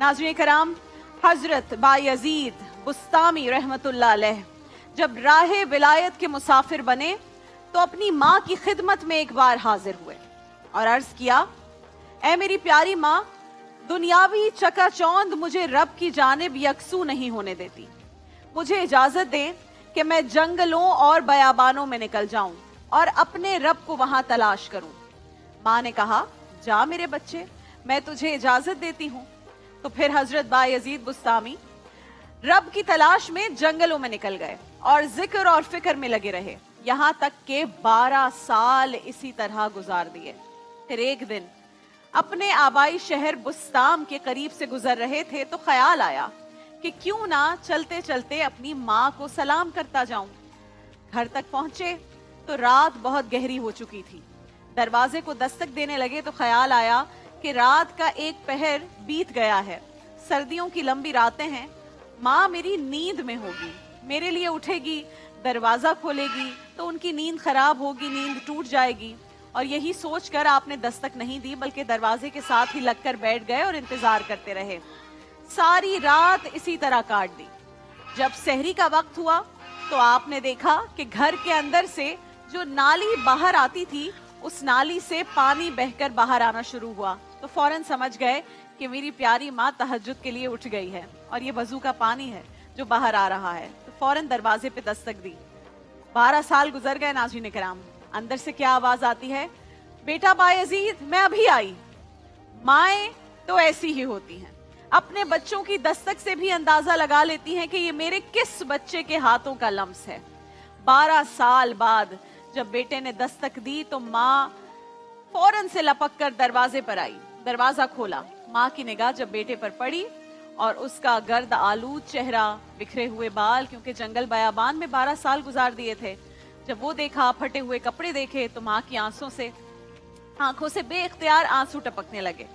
नाज़रीन कराम, हजरत बायजीद बुस्तामी रहमतुल्लाह अलैह जब राहे विलायत के मुसाफिर बने तो अपनी माँ की खिदमत में एक बार हाजिर हुए और अर्ज किया, ऐ मेरी प्यारी माँ, दुनियावी चकाचौंध मुझे रब की जानिब यकसू नहीं होने देती। मुझे इजाजत दें कि मैं जंगलों और बयाबानों में निकल जाऊं और अपने रब को वहां तलाश करूं। माँ ने कहा, जा मेरे बच्चे, मैं तुझे इजाजत देती हूं। तो फिर हजरत बायजीद बुस्तामी रब की तलाश में जंगलों में निकल गए और जिक्र और फिक्र में लगे रहे, यहां तक के 12 साल इसी तरह गुजार दिए। फिर एक दिन अपने आबाई शहर बुस्ताम के करीब से गुजर रहे थे तो ख्याल आया कि क्यों ना चलते चलते अपनी माँ को सलाम करता जाऊं। घर तक पहुंचे तो रात बहुत गहरी हो चुकी थी। दरवाजे को दस्तक देने लगे तो ख्याल आया कि रात का एक पहर बीत गया है, सर्दियों की लंबी रातें हैं, माँ मेरी नींद में होगी, मेरे लिए उठेगी, दरवाजा खोलेगी तो उनकी नींद खराब होगी, नींद टूट जाएगी। और यही सोचकर आपने दस्तक नहीं दी बल्कि दरवाजे के साथ ही लगकर बैठ गए और इंतजार करते रहे। सारी रात इसी तरह काट दी। जब सहरी का वक्त हुआ तो आपने देखा कि घर के अंदर से जो नाली बाहर आती थी उस नाली से पानी बहकर बाहर आना शुरू हुआ। तो फौरन समझ गए कि मेरी प्यारी माँ तहज्जुद के लिए उठ गई है और ये वजू का पानी है जो बाहर आ रहा है। तो फौरन दरवाजे पे दस्तक दी। 12 साल गुजर गए। नाज़रीन कराम, अंदर से क्या आवाज आती है, बेटा बायजीद मैं अभी आई। माएं तो ऐसी ही होती हैं, अपने बच्चों की दस्तक से भी अंदाजा लगा लेती हैं कि ये मेरे किस बच्चे के हाथों का लम्स है। 12 साल बाद जब बेटे ने दस्तक दी तो माँ फौरन से लपक कर दरवाजे पर आई। दरवाजा खोला, माँ की निगाह जब बेटे पर पड़ी और उसका गर्द आलूद चेहरा, बिखरे हुए बाल, क्योंकि जंगल बयाबान में 12 साल गुजार दिए थे, जब वो देखा, फटे हुए कपड़े देखे तो माँ की आंखों से बेइख्तियार आंसू टपकने लगे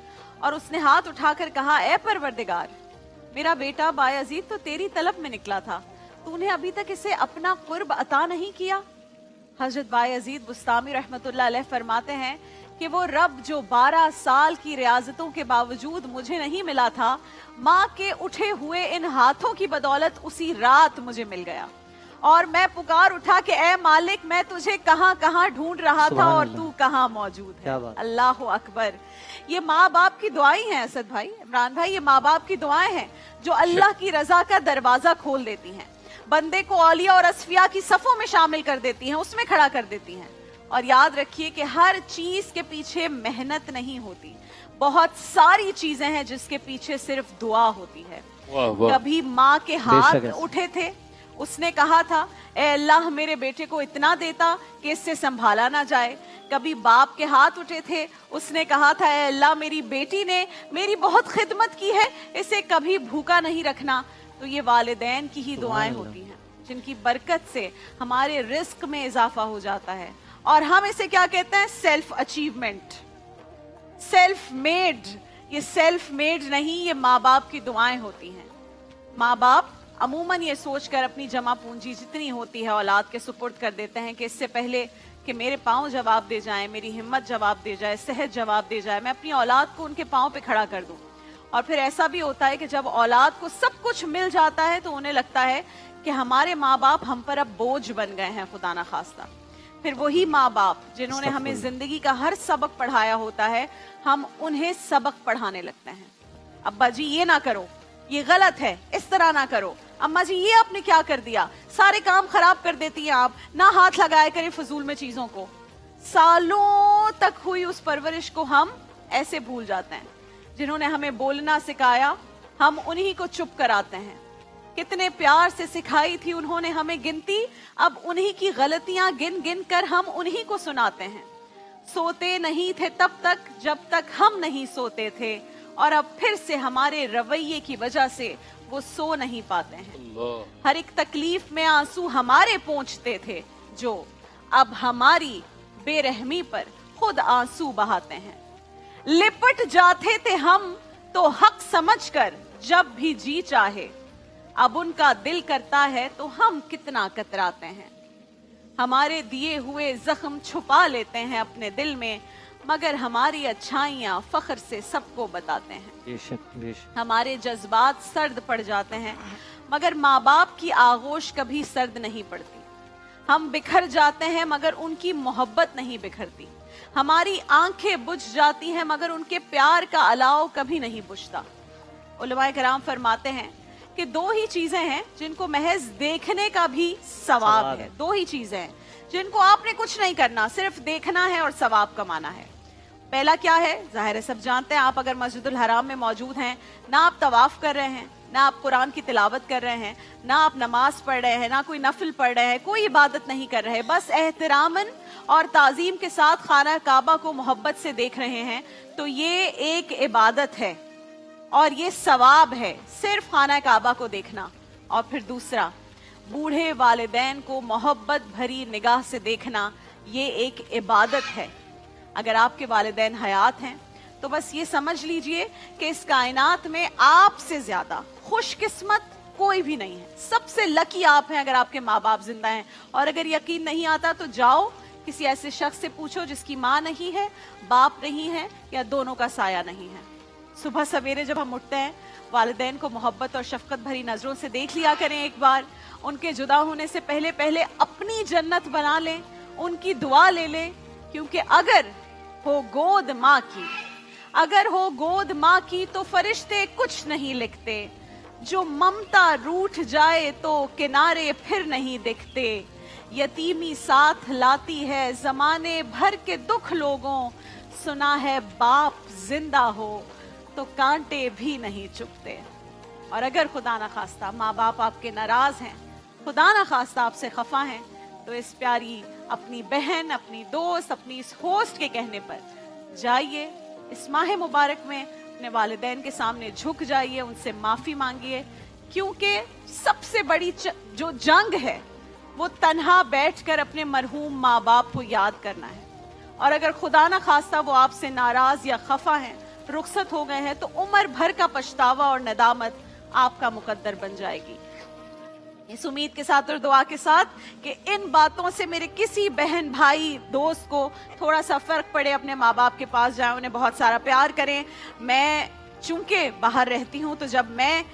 और उसने हाथ उठाकर कहा, ए परवरदिगार, मेरा बेटा बायजीद तो तेरी तलब में निकला था, तूने अभी तक इसे अपना कुर्ब अता नहीं किया। हजरत बायजीद बुस्तामी रहमतुल्लाह अलैह फरमाते हैं कि वो रब जो 12 साल की रियाजतों के बावजूद मुझे नहीं मिला था, माँ के उठे हुए इन हाथों की बदौलत उसी रात मुझे मिल गया और मैं पुकार उठा कि ए मालिक, मैं तुझे कहां कहां ढूंढ रहा था और तू कहां मौजूद है। अल्लाह अकबर। ये माँ बाप की दुआएं हैं असद भाई, इमरान भाई, ये माँ बाप की दुआएं हैं जो अल्लाह की रजा का दरवाजा खोल देती हैं, बंदे को औलिया और असफिया की सफों में शामिल कर देती हैं, उसमें खड़ा कर देती हैं। और याद रखिए कि हर चीज के पीछे मेहनत नहीं होती, बहुत सारी चीजें हैं जिसके पीछे सिर्फ दुआ होती है। कभी माँ के हाथ उठे थे, उसने कहा था, ए अल्लाह मेरे बेटे को इतना देता कि इससे संभाला ना जाए। कभी बाप के हाथ उठे थे, उसने कहा था, ए अल्लाह मेरी बेटी ने मेरी बहुत खिदमत की है, इसे कभी भूखा नहीं रखना। तो ये वालिदैन की ही दुआएं होती हैं जिनकी बरकत से हमारे रिस्क में इजाफा हो जाता है। और हम इसे क्या कहते हैं, सेल्फ अचीवमेंट, सेल्फ मेड। ये सेल्फ मेड नहीं, ये माँ बाप की दुआएं होती हैं। माँ बाप अमूमन ये सोचकर अपनी जमा पूंजी जितनी होती है औलाद के सुपुर्द कर देते हैं कि इससे पहले कि मेरे पाँव जवाब दे जाएं, मेरी हिम्मत जवाब दे जाए, सेहत जवाब दे जाए, मैं अपनी औलाद को उनके पाँव पे खड़ा कर दूं। और फिर ऐसा भी होता है कि जब औलाद को सब कुछ मिल जाता है तो उन्हें लगता है कि हमारे माँ बाप हम पर अब बोझ बन गए हैं, खुदा ना खास्ता। फिर वही माँ बाप जिन्होंने हमें जिंदगी का हर सबक पढ़ाया होता है, हम उन्हें सबक पढ़ाने लगते हैं। अब्बा जी ये ना करो, ये गलत है, इस तरह ना करो। अम्मा जी ये आपने क्या कर दिया, सारे काम खराब कर देती हैं आप, ना हाथ लगाया करें फजूल में चीजों को। सालों तक हुई उस परवरिश को हम ऐसे भूल जाते हैं। जिन्होंने हमें बोलना सिखाया, हम उन्हीं को चुप कराते हैं। कितने प्यार से सिखाई थी उन्होंने हमें गिनती, अब उन्हीं की गलतियां गिन गिन कर हम उन्हीं को सुनाते हैं। सोते नहीं थे तब तक जब तक हम नहीं सोते थे, और अब फिर से हमारे रवैये की वजह से वो सो नहीं पाते हैं। हर एक तकलीफ में आंसू हमारे पहुंचते थे, जो अब हमारी बेरहमी पर खुद आंसू बहाते हैं। लिपट जाते थे हम तो हक समझकर जब भी जी चाहे, अब उनका दिल करता है तो हम कितना कतराते हैं। हमारे दिए हुए जख्म छुपा लेते हैं अपने दिल में, मगर हमारी अच्छाइयाँ फख्र से सबको बताते हैं। बेशक बेशक। हमारे जज्बात सर्द पड़ जाते हैं, मगर माँ बाप की आगोश कभी सर्द नहीं पड़ती। हम बिखर जाते हैं, मगर उनकी मोहब्बत नहीं बिखरती। हमारी आंखें बुझ जाती हैं, मगर उनके प्यार का अलाव कभी नहीं बुझता। उलमाए कराम फरमाते हैं कि दो ही चीजें हैं जिनको महज देखने का भी सवाब है। दो ही चीजें हैं जिनको आपने कुछ नहीं करना, सिर्फ देखना है और सवाब कमाना है। पहला क्या है? जाहिर है सब जानते हैं। आप अगर मस्जिदुल हराम में मौजूद हैं, ना आप तवाफ कर रहे हैं, ना आप कुरान की तिलावत कर रहे हैं, ना आप नमाज पढ़ रहे हैं, ना कोई नफिल पढ़ रहे हैं, कोई इबादत नहीं कर रहे, बस एहतरामन और ताजीम के साथ खाना काबा को मोहब्बत से देख रहे हैं, तो ये एक इबादत है और ये सवाब है, सिर्फ खाना काबा को देखना। और फिर दूसरा, बूढ़े वालिदैन को मोहब्बत भरी निगाह से देखना, ये एक इबादत है। अगर आपके वालिदैन हयात हैं तो बस ये समझ लीजिए कि इस कायनात में आपसे ज्यादा खुशकिस्मत कोई भी नहीं है। सबसे लकी आप हैं अगर आपके माँ बाप जिंदा हैं। और अगर यकीन नहीं आता तो जाओ किसी ऐसे शख्स से पूछो जिसकी माँ नहीं है, बाप नहीं है, या दोनों का साया नहीं है। सुबह सवेरे जब हम उठते हैं, वालिदैन को मोहब्बत और शफकत भरी नजरों से देख लिया करें एक बार। उनके जुदा होने से पहले पहले अपनी जन्नत बना लें, उनकी दुआ ले लें, क्योंकि अगर हो गोद माँ की, अगर हो गोद माँ की तो फरिश्ते कुछ नहीं लिखते। जो ममता रूठ जाए तो किनारे फिर नहीं दिखते। यतीमी साथ लाती है जमाने भर के दुख लोगों। सुना है बाप जिंदा हो तो कांटे भी नहीं चुभते। और अगर खुदा ना खास्ता माँ बाप आपके नाराज हैं, खुदा ना खास्ता आपसे खफा हैं, तो इस प्यारी अपनी बहन, अपनी दोस्त, अपनी इस होस्ट के कहने पर जाइए, इस माह मुबारक में अपने वालिदैन के सामने झुक जाइए, उनसे माफी मांगिए, क्योंकि सबसे बड़ी जो जंग है वो तन्हा बैठकर अपने मरहूम माँ बाप को याद करना है। और अगर खुदा ना खास्ता वो आपसे नाराज या खफा हैं, रुखसत हो गए हैं, तो उम्र भर का पछतावा और नदामत आपका मुकद्दर बन जाएगी। इस उम्मीद के साथ और दुआ के साथ कि इन बातों से मेरे किसी बहन, भाई, दोस्त को थोड़ा सा फर्क पड़े, अपने माँ बाप के पास जाएं, उन्हें बहुत सारा प्यार करें। मैं चूंकि बाहर रहती हूँ, तो जब मैं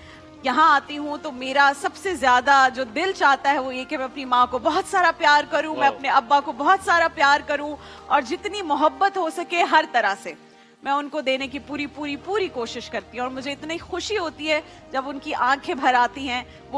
यहाँ आती हूँ तो मेरा सबसे ज्यादा जो दिल चाहता है वो ये कि मैं अपनी माँ को बहुत सारा प्यार करूँ, मैं अपने अब्बा को बहुत सारा प्यार करूँ, और जितनी मोहब्बत हो सके हर तरह से मैं उनको देने की पूरी कोशिश करती हूँ। और मुझे इतनी खुशी होती है जब उनकी आंखें भर आती हैं। वो